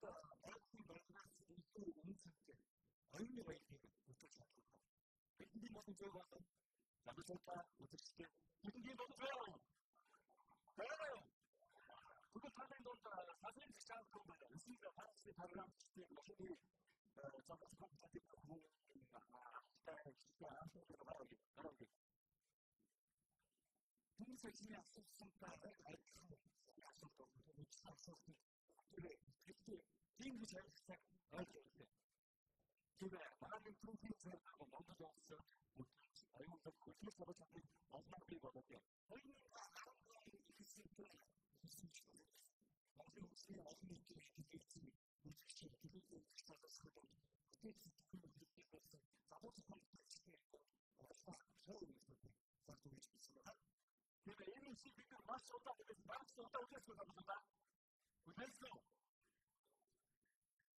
байгалийн байгаас илүү үнцэнтэй оюуны баялаг өтөж чаддаг. Бидний болон зөв болон замсуудаа үзэсгэлэн бидний болон зөв. Бүгд таны донд сасрын чанар том байна. Эсвэл хасны програм систем машины замс компьютер хүн Түнс ажлын асуултаа айдсан асуулт үүссэн асуулт тэгээд тийм гэж харилцаг ойлгосон. Тэгээд манай түүхийн зэрэг Монгол улс аюул хөдлөх салбарын олон бий болоод байна. Хоёрын Монгол улсын олон нийтийн хэлтгэлцэн үйлчлэгч төлөвлөлт засах гэдэг хэлтгэлцэн завууд компьютертэй Тэгээд энэ шиг маш удаа үзсэн байна. Үнэхээр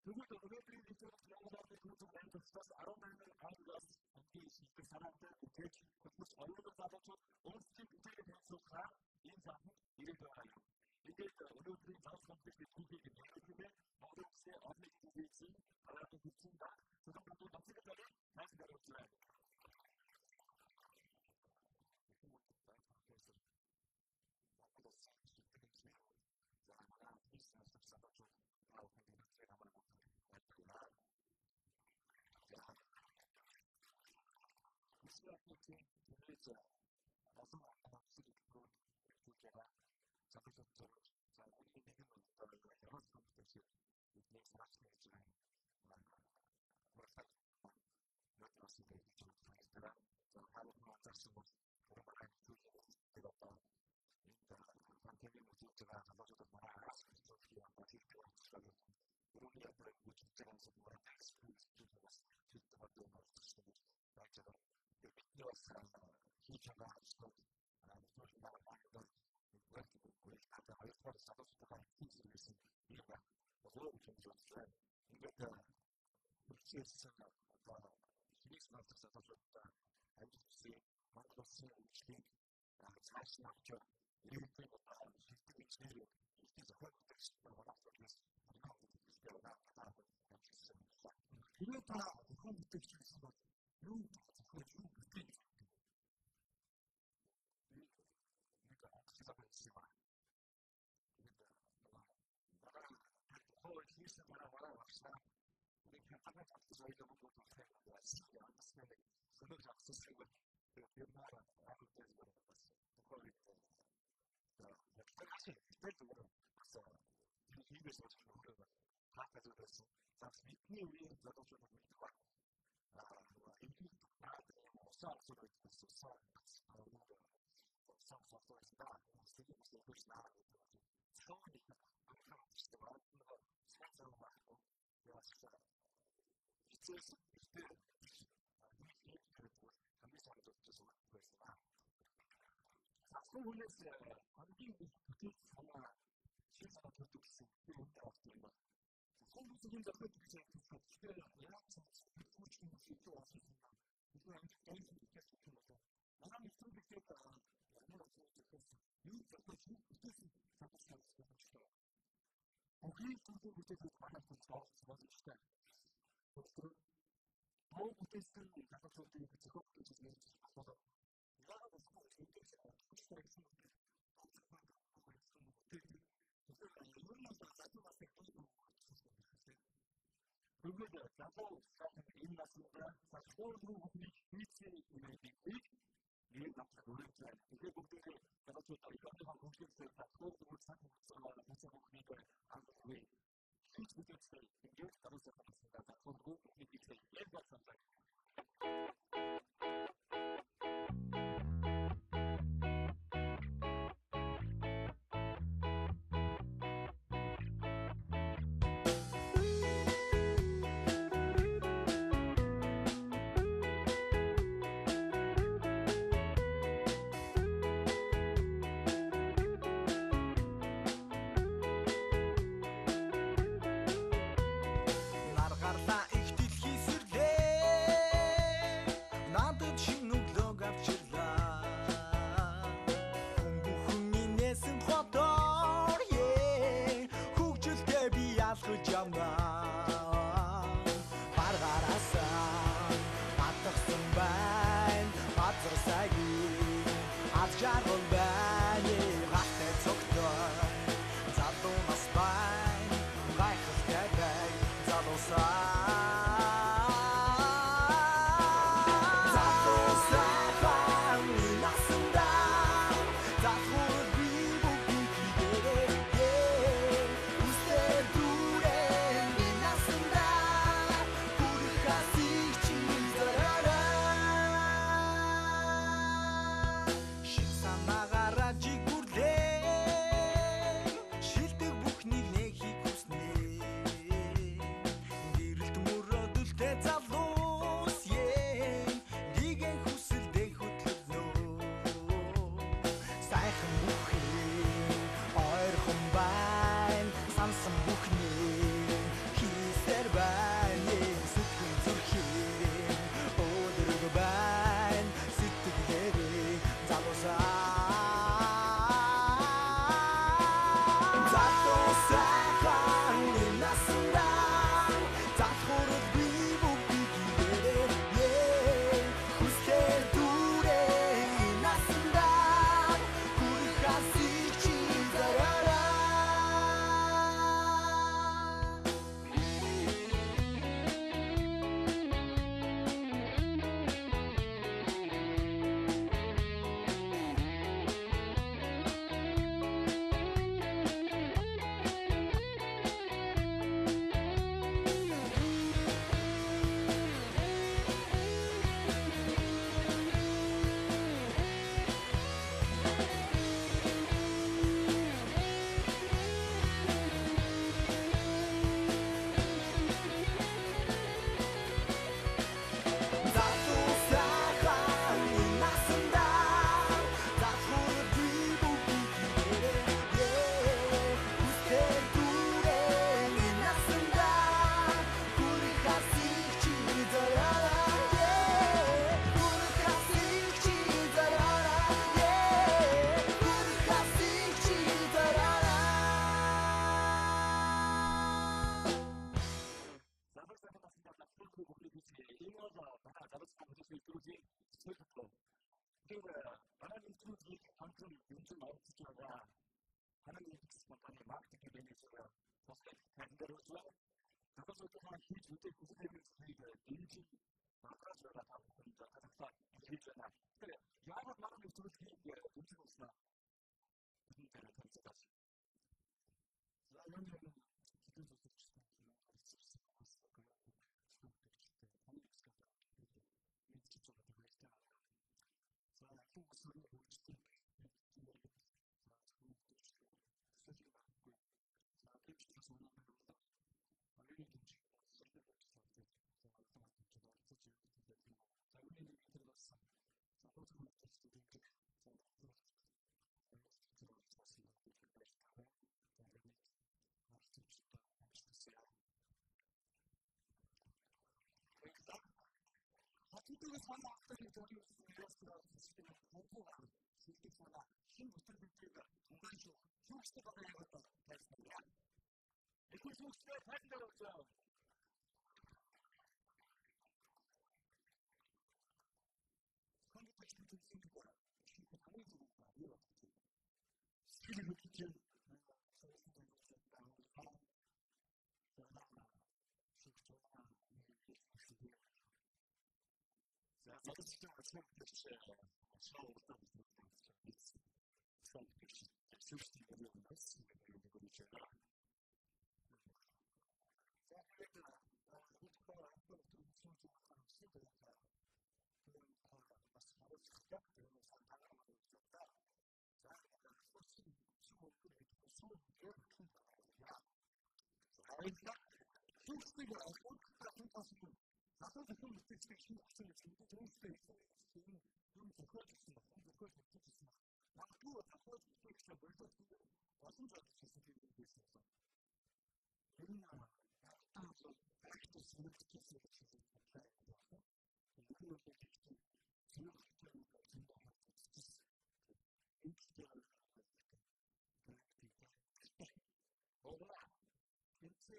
Тэгвэл өнөөдрийн видеод Монголын YouTube хандлагаас 18 ангиас ангийн шилдэг санаатай үгэж хүмүүс оюутан залуучууд өөрсдийн бүтээгээ танилцуулахаар энэ замд ирээд байна. Ингээд өнөөдрийн зам компьютер түүхийг нэмэгдүүлээ Монгол улсын олон нийтийн хэлтгэлцэн хараатын хүчин ба зөвхөн нөхцөл байдлыг маш гаргажээ. Хүнээс хамгийн их бүтэц санаа шил санаа төрүүлсэн юм байна. Хүмүүсийн зөвхөн тэгэхээр яг зөвхөн шийдэл болсон юм. Тэгэхээр амьд гэсэн юм байна. Манай мэдсэн битэд ямар зөвхөн юу зөвхөн бүтэц санаа төрүүлсэн. Окей, зөвхөн бүтэц манай төлөвлөсөн болж байна. Тэгэхээр мөн бүтэцтэй хадгалалтын зөвхөн бүтэц гэж асуудаг. Бүгд залуу энэ насндаа сахиурын бүхний хийцээ үлээдэг. Энэ багтаа үргэлжлэн. Тэгэхээр бүгд залуучууд өөрийнхөө хөгжлөөр сахиурын цаг бүхний хамтгүй. Хийц бүтэцтэй ингээд тавсаа сахиурын бүхний хийцээ яг болсон. Наргарлаа их дэлхий сүрлээ үргэлж явна гаргараасан татгсан байна газар сайгийн аз жаргал байна гахтай цогтой залуу нас байна гайхалтай бай залуусаа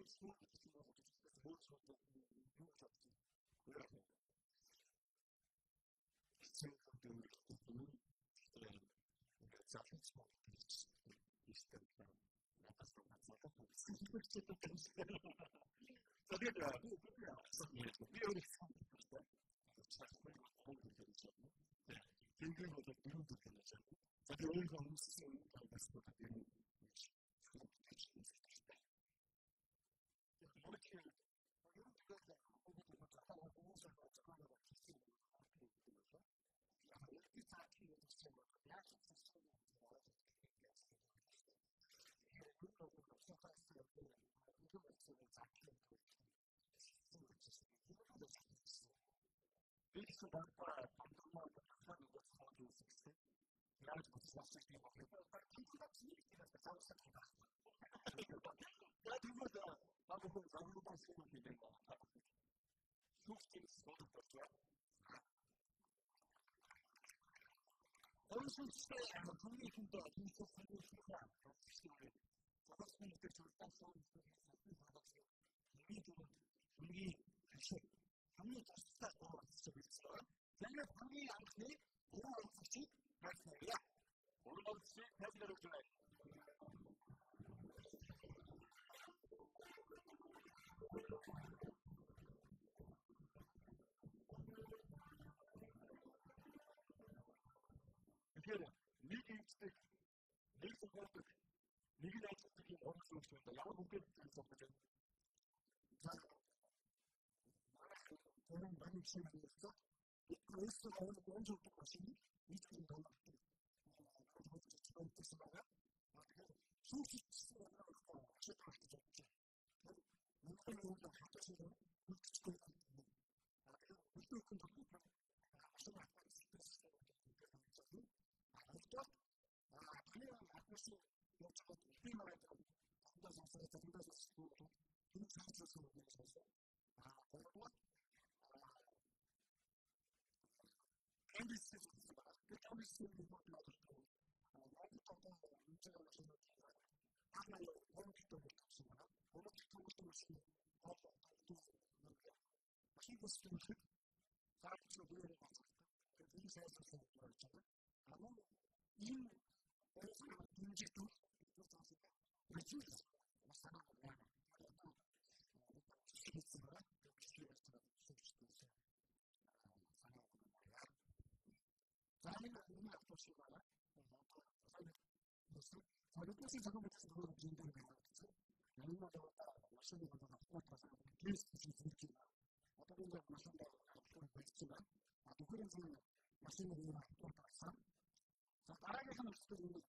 굉장히 수업을 듣으면서 뭘 저한테 이유가 없지. 왜? 기체들을 듣고는 자신스러운 있으니까 나가서 나가서 스스로 저게야 리얼이 상황이었어. 자신을 보는 게 되잖아. 굉장히 그런 게 되잖아. 자기 얼굴 스스로 가서 되는 이렇게 isso dá para uma família de grande motivação de uma pessoa para quem está aqui, que vai pensar nessa conversa. Para divulgar, vamos no conselho aqui dentro. Justiça do projeto. Vamos esperar, vamos juntar aqui, se você não ficar, vamos ter que estar falando 우리 방이 됐다고 했었죠. 내가 방이 안 돼, 오늘 없이 말씀이야. 오늘 없이 말씀을 해. 이게 미국 생각도 미국 나이트들이 어느 정도 있다. 양을 못 겠었거든. 저는 많이 시험했어. 그래서 먼저 또 것이니 이쪽이 너무 많고 그래서 지금 뜻이잖아. 수십 수가 나와서 최초로 됐지. 그리고 우리가 같이 그렇게 있거든요. 그리고 그 동료가 아시나 있었어요. 그래서 그냥 아저씨 여쭤서 피말하고 혼자서 쓰고 그 상태에서 그래서 그리고 캔디스가 그 캔디스를 먹고 나부터 문제가 생기는 하나의 원칙도 없습니다. 원칙도 없이 캔디스를 사람들이 보여요. 그 인사에서 그렇잖아요. 아무 인 문제도 없었습니다. 그래서 사람들이 캔디스가 나는 너무 아프시거나 저를 뜻이 작업해서 너무 힘들게 되거든요. 얼마나 열심히 하다가 뽑아서 기회를 주시지만 어떤 게 무슨가 앞으로 있지만 그래서 맛있는 일을 뽑아서 다른 사람 수도 있는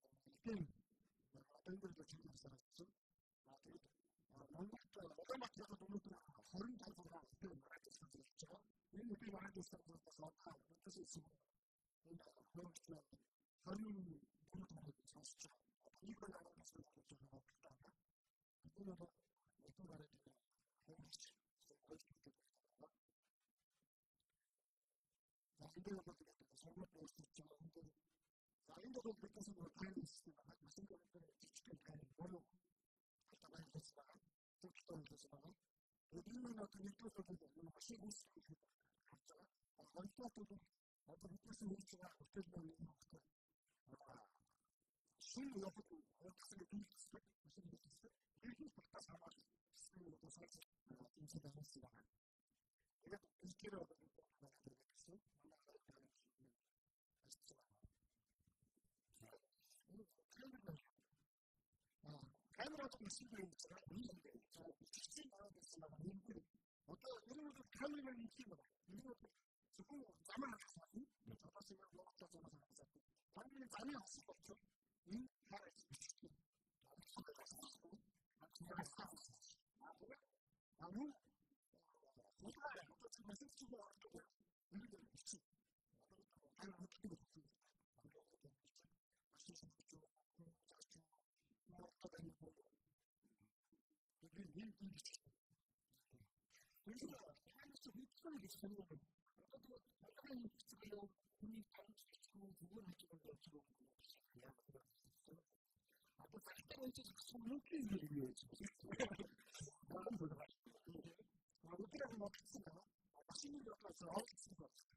게임 어떤 것도 재미가 있었죠. 뭔가 어떤 맛에서 너무 다른 타입으로 게임 말할 수 있었죠. 이 게임 말할 수 있어서 그런 뜻이 있습니다. 그런 다른 분들도 사실 이걸 나가는 것을 좀 어렵다. 그거는 어떤 말인지 모르겠어요. 나인도가 그렇게 설명할 수 있죠. 나인도가 그렇게 생각하는 있으면 무슨 거를 지키는 거로 하다가 있지만 그렇게 되지만 우리는 어떤 일도서도 마시고 있으면 그렇죠. 어떤 어떤 뜻은 있지만 어떤 면이 없고 술을 여기고 어떻게 있어? 무슨 일이 있어? 일이 바꿔 삼아 술을 또 사서 인쇄가 했으나 내가 일기를 얻는 거 하나 되겠어? 카메라도 있으면 있잖아. 있는데 특징 하나도 있으면 있는데 어떤 이런 것도 카메라를 있지만 이런 것도 조금 남을 하고 잡았으면 먹었다 잡아서 당연히 남이 없을 것 같죠. 이 하나를 있고 나는 우리가 어떤 메시지가 왔고 우리가 있지. 나는 어떻게 됐지? 그래서 하나씩 위치를 주시면 어떤 하나의 위치를 우리 단축시키고 구분하기는 것으로 아까 살짝 이제 손목이 위해서 사람 들어가지고 어떻게라도 뭐 했으면 맛있는 거 가서 있을 것 같아요.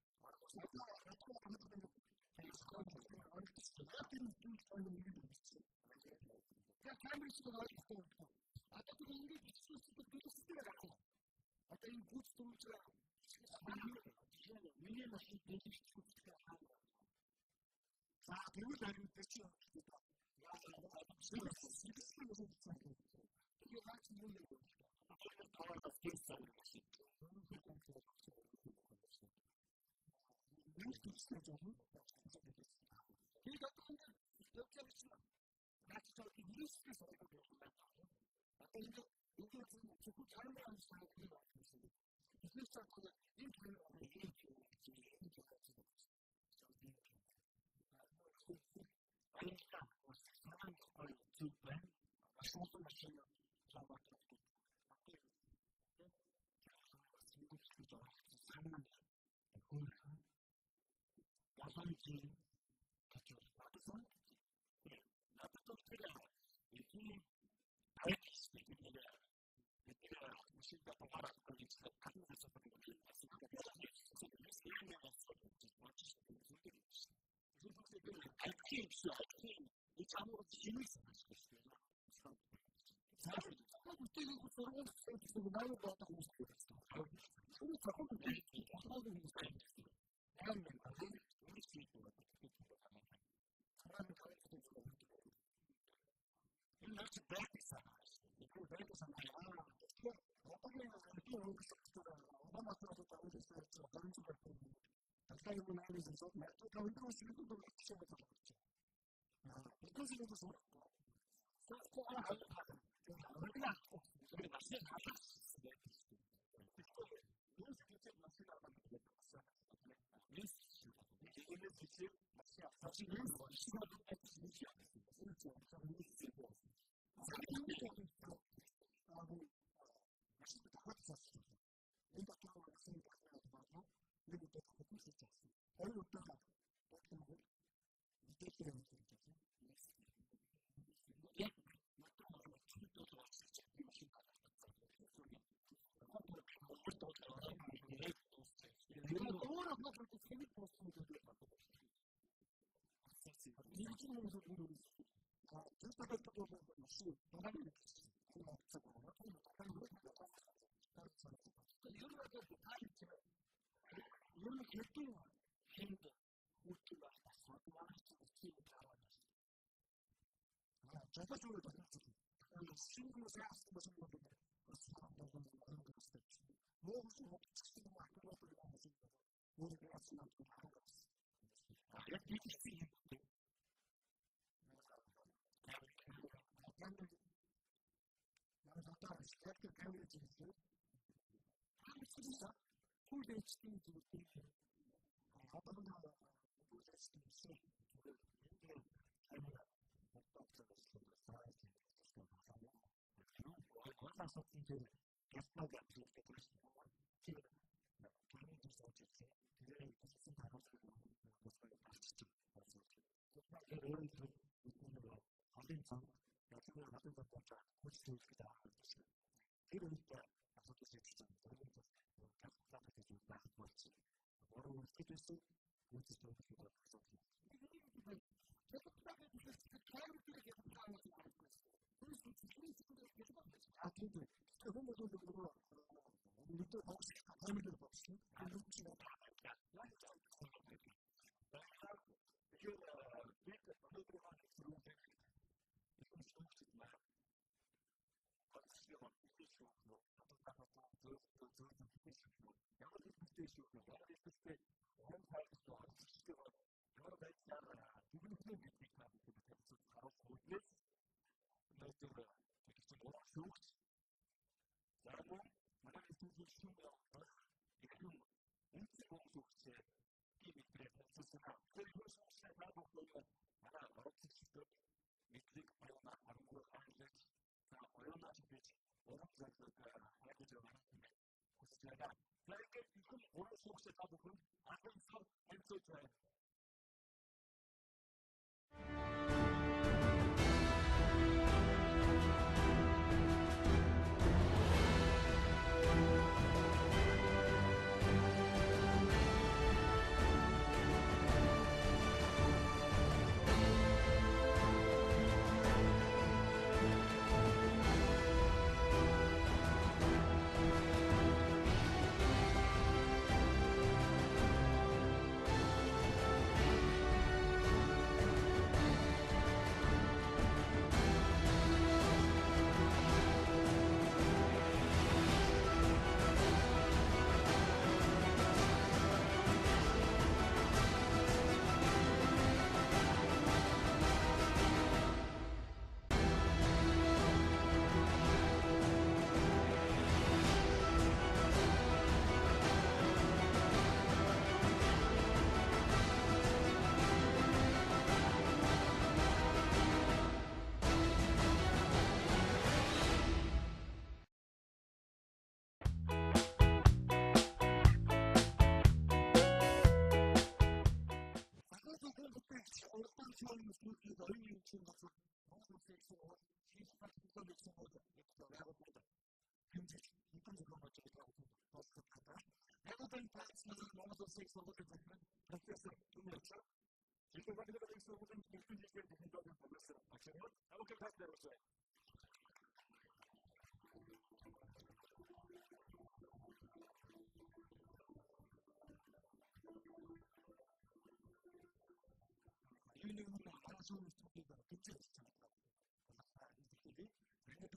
Certain facts na normal sa sex na pagkakasal, nagkasa, tumulsa. Ito ba nila yung sa mga different dito ng pagkakasal? Actually, ako kapag sa yun yung mga kaso ng mga pictures sa mga hindi rin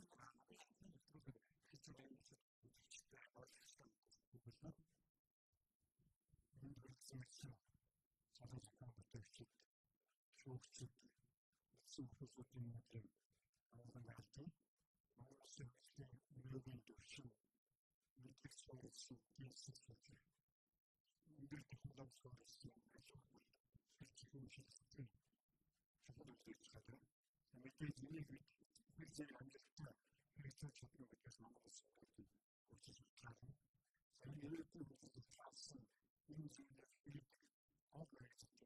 ito mga ito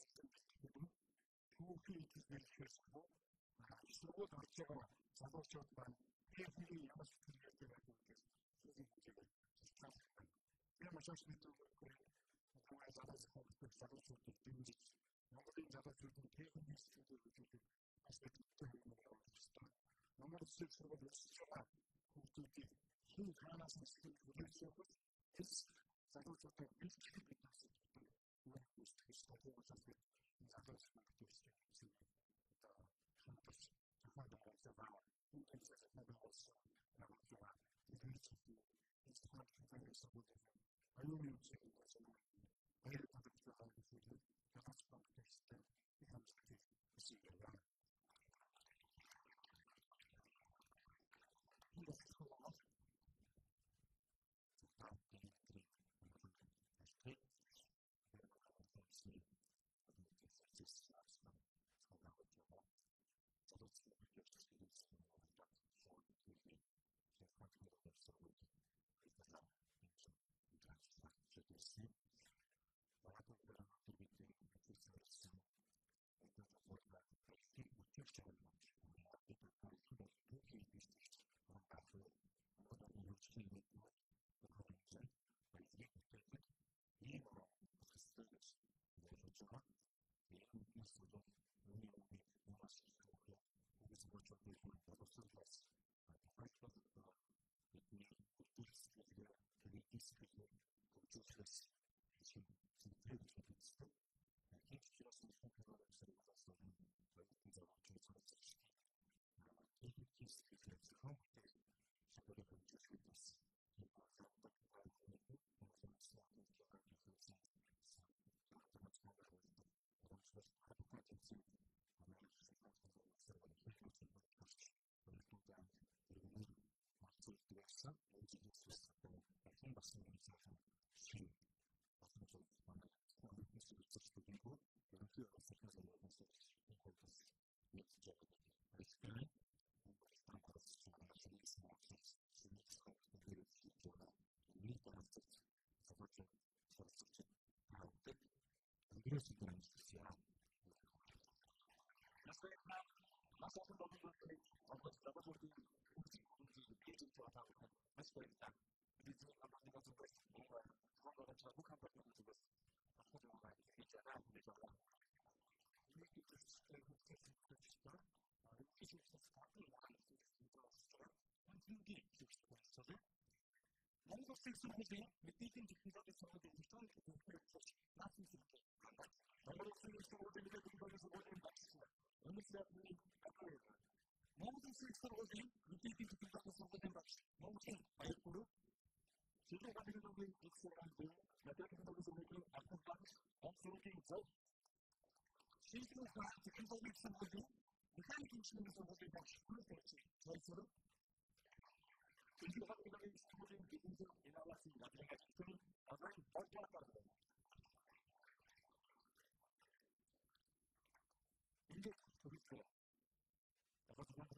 rin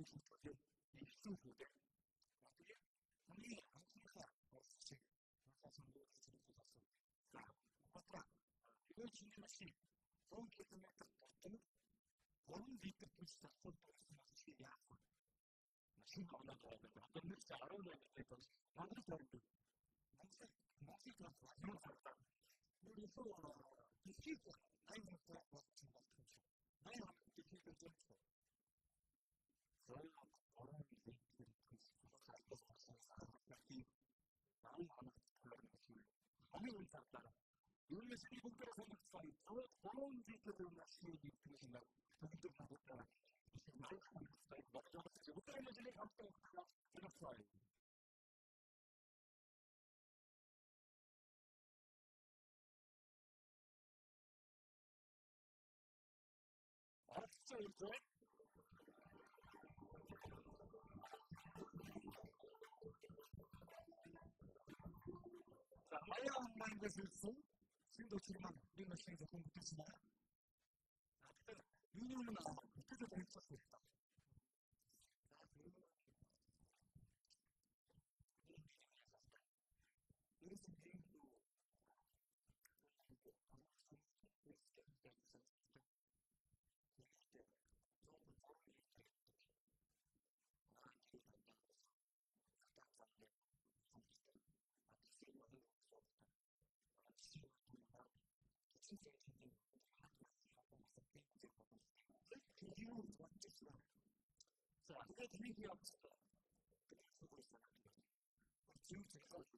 sa 夫婦で、に安心さをし、そのすることする。さあ、また、友人のし、尊敬の中で、원리트 부시다 콘토스 시야. 신경 안 나도 어떤 뮤지션 알아보는 게 만들 사람들 뮤직가 좋아하는 사람 그래서 디시고 나이는 또 같은 것 같죠. 나이는 디시고 좀 좋아. 저희 어른 얘기들이 그렇게 사람들이 나이 하나 그런 것이 많이 올랐다. 요즘에 세계국가에서 생각하는 그런 데들을 마시는 분이나 돈도 받았다. 많이 하고 있어요. 맞죠? 못 알려주는 감정 들었어요. 알았죠, 이제? 자, 아예 온라인 것일수 신도 출만 우리는 시에서 공부했지만 그때 유니온은 그때도 재밌었습니다. 그래서 개인도 자, 그게 분위기가 없었어. 그러고 있었는데, 지금 제가 있다고.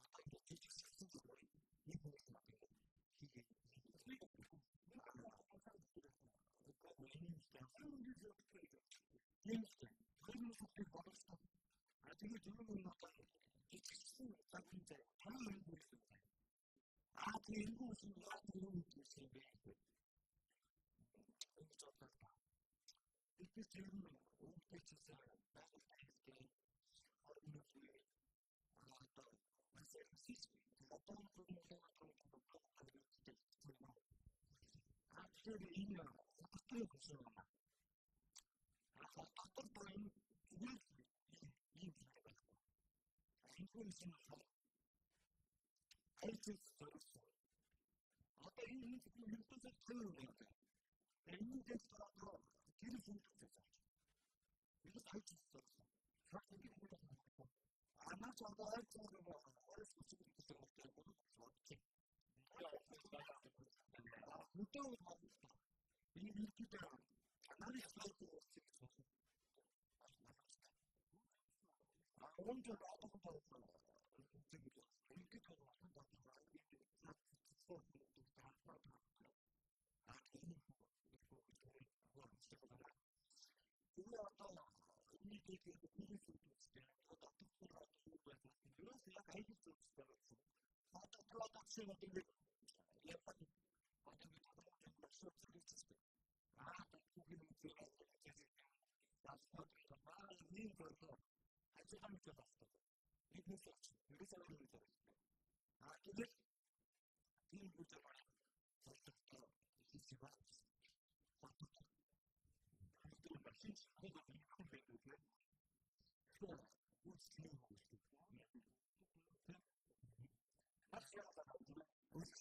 아까 이거 되게 식수적으로 이 부분이 맞는 거. 이게, 그리고, 왜냐면, 한국에서 어떻게 해야 되지? 그런 속도를 받았어. 나중에 들어보면 이 식수 작은데, 다른 일부 있습니다. 그 일부 있으면 이런 것도 있는데, 좀 어떨까? 이렇게 질문을 오게 주세요. 나도 이렇게 어른을 어떤 말씀을 어떤 부분을 생각하는 것도 알려줄 때 있지만 그들의 의미는 어떻게 보시나 어떤 때는 이렇게 이유가 있고 인포메이션에서 알수 있어요. 어떤 이유는 뜻을 틀어내야 돼. 있는 데서라도 길을 보는 게 있어요. 이거 알수 있어요. 그렇게 생각하고 아마저도 할 정도로 어렸을 때 그때 못되고 어떻게 못되고 나니까 이렇게 되면 가만히 있어도 먼저 나도 이렇게 되고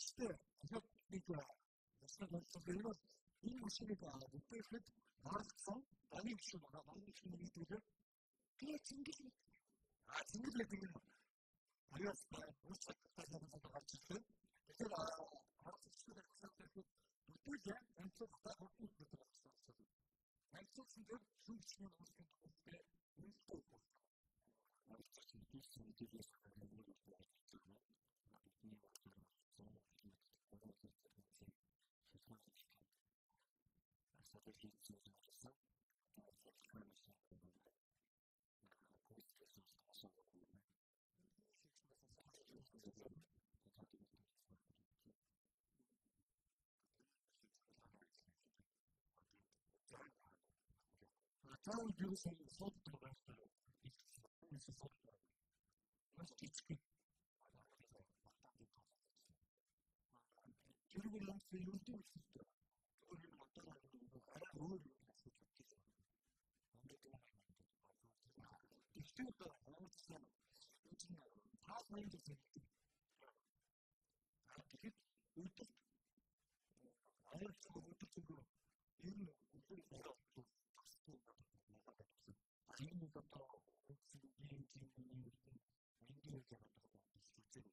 시대 그러니까 그래서 이 시대가 못되게 나락성 많이 키우거나 많이 키우는 이들을 그냥 친구들 그냥 알렸어요. 우리까지 하면서 같이 그래서 알아서 시대를 생각해서 못되게 왼쪽 다 먹고 그러더라고요. 왼쪽 순간 숨쉬면 어떻게 나오는데 왼쪽 없고 어떻게 무슨 일이 있었는지 모르겠지만 다음 교수님 수업 들어갔어요. 있었어요. 그래서 이렇게 그리고 나서 이것도 있었어요. 그거를 어떠가지고 알아보는 게 좋겠어요. 아무래도 사인 자체는 되게 의도적, 아예 의도적으로 이유는 우리 내가 또 다스도 아니니까 더 인기를 개발하고 실제로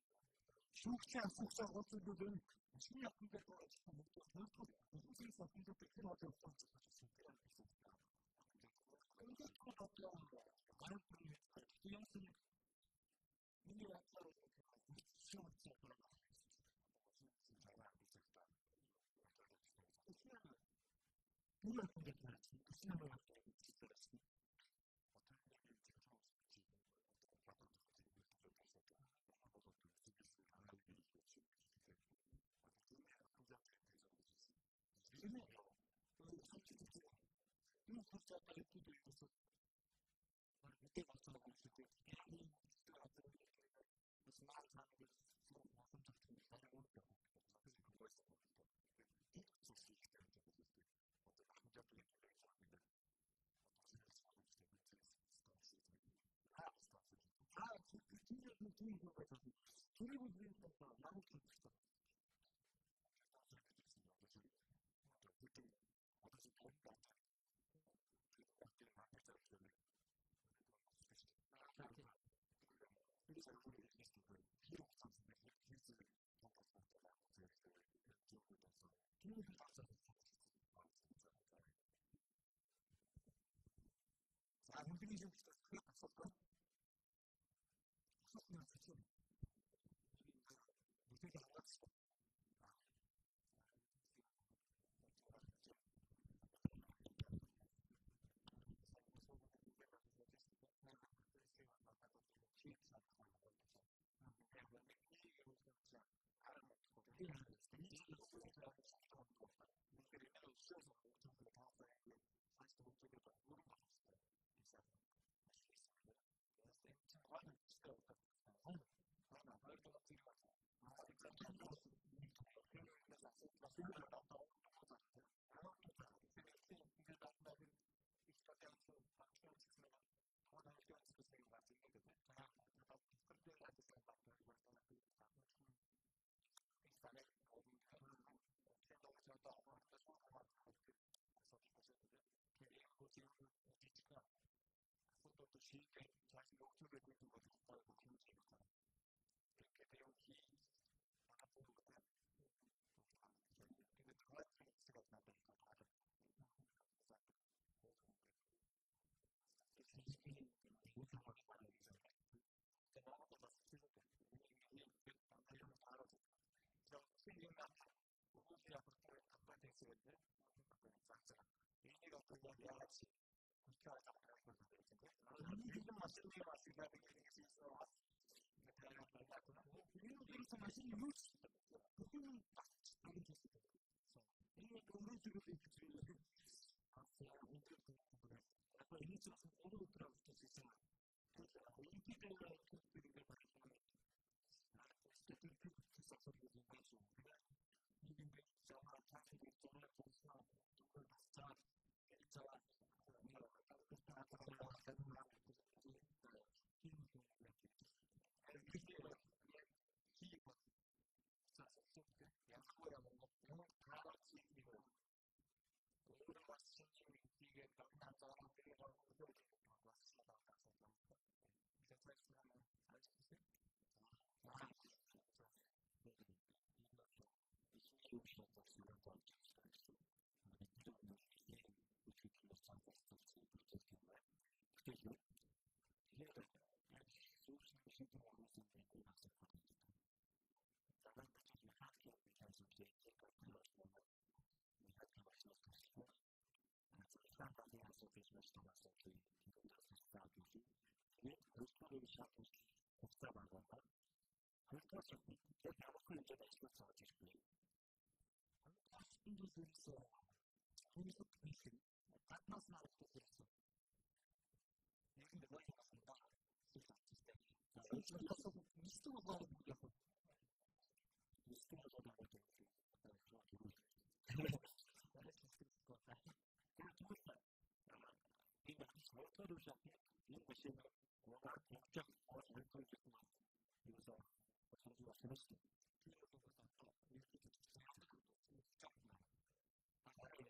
수학자 같은 경우는 심리학 분석과 또 별도로 무술사 분석도 필요하지 없다고 생각했을 때가 있었습니다. 근데 그것도 많은 분이 기억을 인류학자로 수학자 그런 잘 알고 있었다. 수학은 물리학 분석이나 수학을実践어떤 얘기를 제가 처음 듣지 어떤 과학적인 얘기를 들었었다. 아무것도 스미스 아날리를 지금 물리학 분석에 대해서 이름이요. 솔직히 이 분석자 얘기도 있어서 그때 말씀하고 있을 때 개인이 같은 무슨 말을 하는 게 선택적인 반응을 하고 그래서 그거 있었거든요. 이렇게 수 있기 때문에 어떤 감정적인 얘기를 하는데 어떤 생각을 하고 있을 때 그 팀장님 도움이 되어서 도움을 드리니까 나무 키우고 그때 어디서 도움이 나왔다. 그때 만났을 때는 그래서 우리 얘기했을 비록 상승의 기술을 통과했다가 기억을 해서 도움이 나왔어요. 자, 우리 좀 그게 없었고 없었으면 좋죠. 무대가 안 왔어. 실제 자신 목표를 두고 공부하고 키우니까 이렇게 배우기 많아보는 거는 근데 그걸 스가 나니까 다들 이것을 많이 말하기 전에 제가 아무것도 스킬을 하려면 알아서 그냥 스킬이나 무엇이야 그렇게 답변 됐었는데 상처 의미가 그냥 양아치 그렇게 하자고 이런 맛있는 맛이 나는 게 있어서 이렇게 맛있는 루스 그거는 딱 다른 게 있어요. 이게 그런 식으로 이렇게 아세요. 이렇게 약간 이미지가 좀 어려웠더라고 진짜. 그래서 인기들의 것들을 발견하면 어쨌든 그 소리가 좀 많죠. 이게 정말 자기들 정말 좋으시나 그걸 진짜 진짜 그래서 정부가 그랬을 때 필요도 없었고 이렇게 중요한 것도 진짜 많아요. 나라에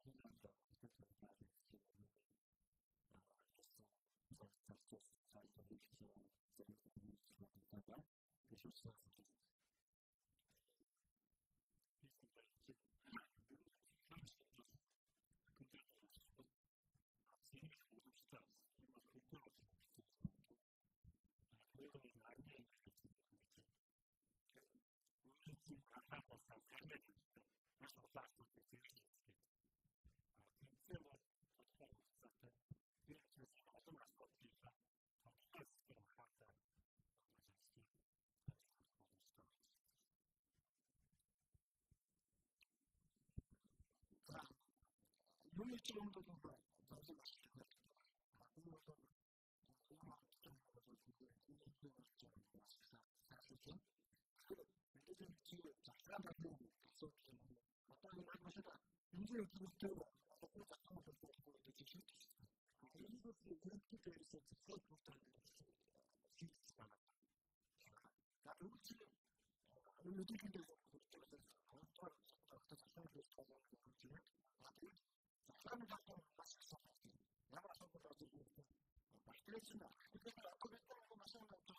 훈련도 그렇게 많이 있는데 그래서 자기가 이렇게 있다가 그 실수를 요일정도도 너무 맛있게 됐다. 그래서 사실은 우리들 뒤에 작가들도 있었기 때문에 어떤 것이다. 인생을 두고 어떤 작품을 보고 이렇게 실수 이것이 그렇게 돼서 그것부터 실수가 났다. 나 음식을 요즘인데 그렇게 돼서 어떤 작품을 보고 그렇지만 사람을 갖고 맛있어. 나가서보다 맛있겠지만 그때는 그랬다고 마찬가지로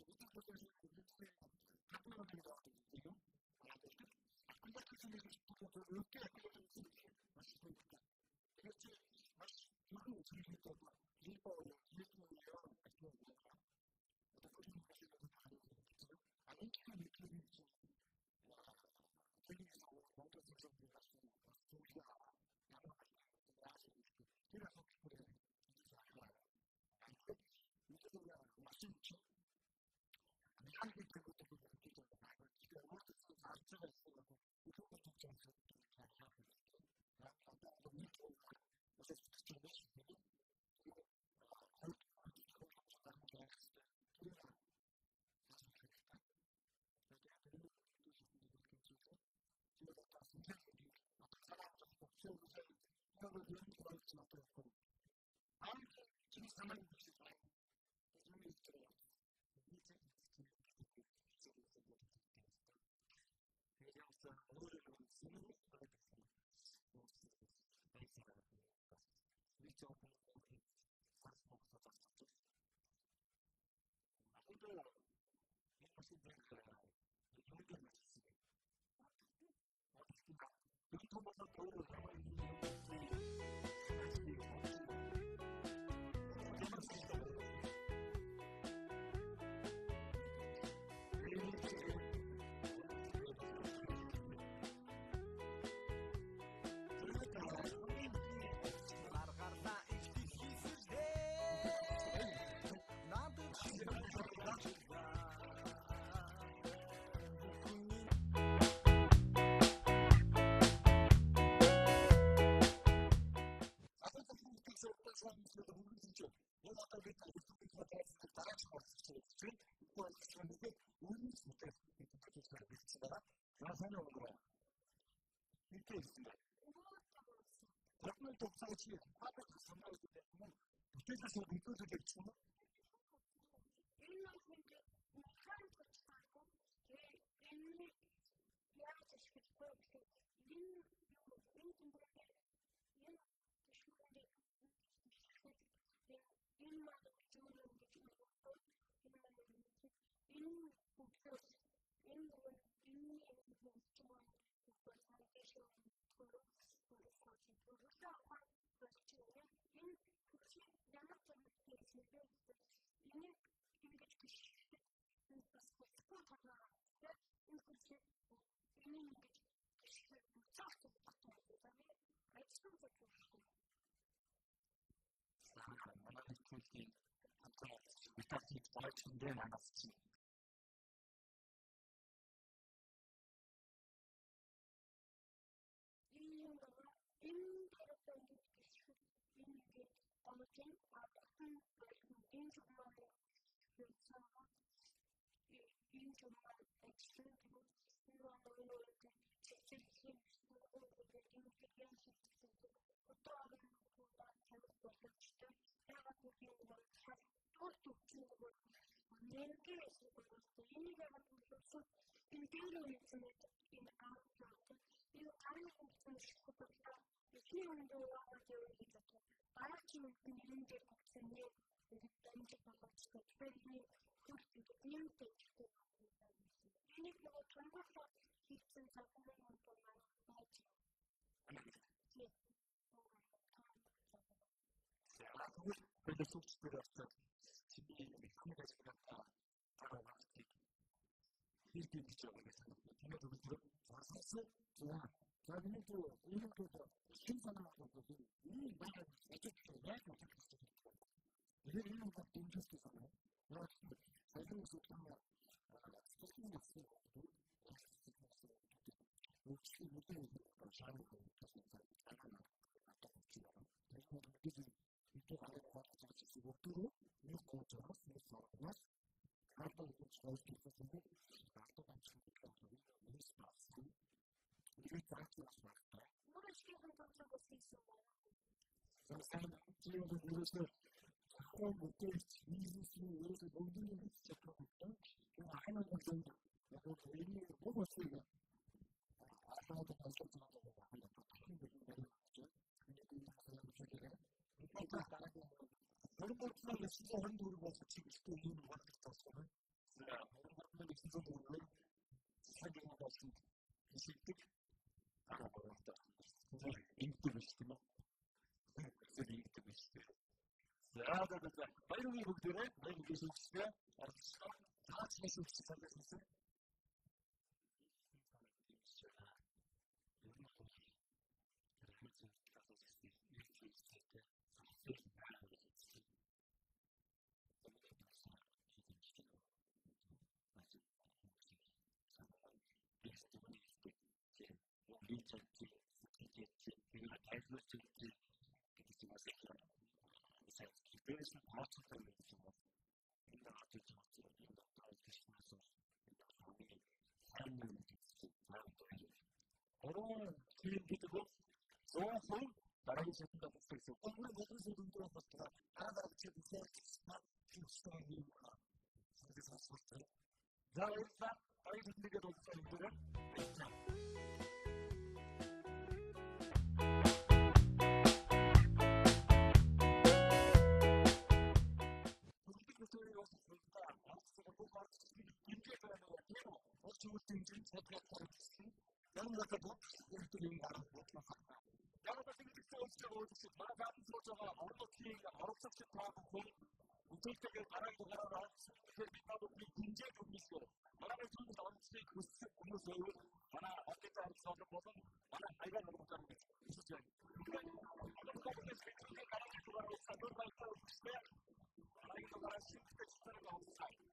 무슨 것을 바꾸는 데가 있거든요. 근데 그 중에 싶어서 이렇게 맛있으니까 그렇지 맛있고 즐기고 일본이요 같은 거가 어떤 것이 너무 다르거든요. 아니니까 느낌이 되게 뭔가 생각이 났어요. 소리가 그래서 그래 이쪽은 맛있죠. 한국 그것도 그렇게 되잖아요. 지금 어떻게 나중에 쓰고 이쪽은 좀 잘하고 약간 너무 좋은 그래서 좀 멋있고 그리고 이렇게 있습니다. 그러면 또 사실 화백이 상당하기 때문에 그때서 믿어도 되겠지만 그렇게 부탁이 잘 준비해 나갔지. molto più neanche su questo. Io intendo inizialmente in auto, io anche sono scoperta che non devo avere indicato. Anche un interazione dipende da questo, quindi niente quindi devo trovare il sensatore molto male. Sì. Quello sul sicurezza si come da sfruttare avanti il che diciamo che io devo dire forse che ha venuto io che senza nato così ma è che è questo io non ho tempo di fare no sai che sto chiamando sto non ci sono tempo per fare questo itu ada organisasi waktu ini kontras ini formas atau harus kita sebut atau kan sebutkan ini spasi ini terakhir fakta selesai nanti untuk berusaha kalau betul ini semua itu mungkin secara betul kita akan berbeda kalau ini bagus juga atau dengan sesuatu yang ada tapi dari ini masalah bersejarah 모르겠지만 진짜 한국으로 가서 지금 또 이유를 만들었어요. 제가 모르겠는데 진짜 모르는 사경을 가지고 있을 때 알아버렸다. 그래서 인터뷰 시키면 그래서 인터뷰 시켜요. 자, 빨리 보기를 빨리 계속 시켜. 알았어? 다 계속 시작했어. Daran şeklinde bakıyorsun. Onları nefes edildiğine baktılar. Hala içerisinde kısmak, kıskanlığı var. Şimdi sen sorsun. Zaten aynı bir de olsa indirin. Politik meseleye olmasında aslında bu partisinin ince dönemi yapıyor. O çubukluğun tekrar partisinin yanında da bu politik var. 여러 가지 리서치가 오듯이 나라가 소저가 언더키가 어렵게 하고 우택적인 나라의 나라가 민나도 군제 동미소 나라의 좀 전체 구스 공무소 하나 어깨가 서서 보면 하나 아이가 너무 잘하는 수준 그러니까 나라의 돌아가는 사람을 발표할 때 나라의 돌아가는 시스템 시스템이 없어요.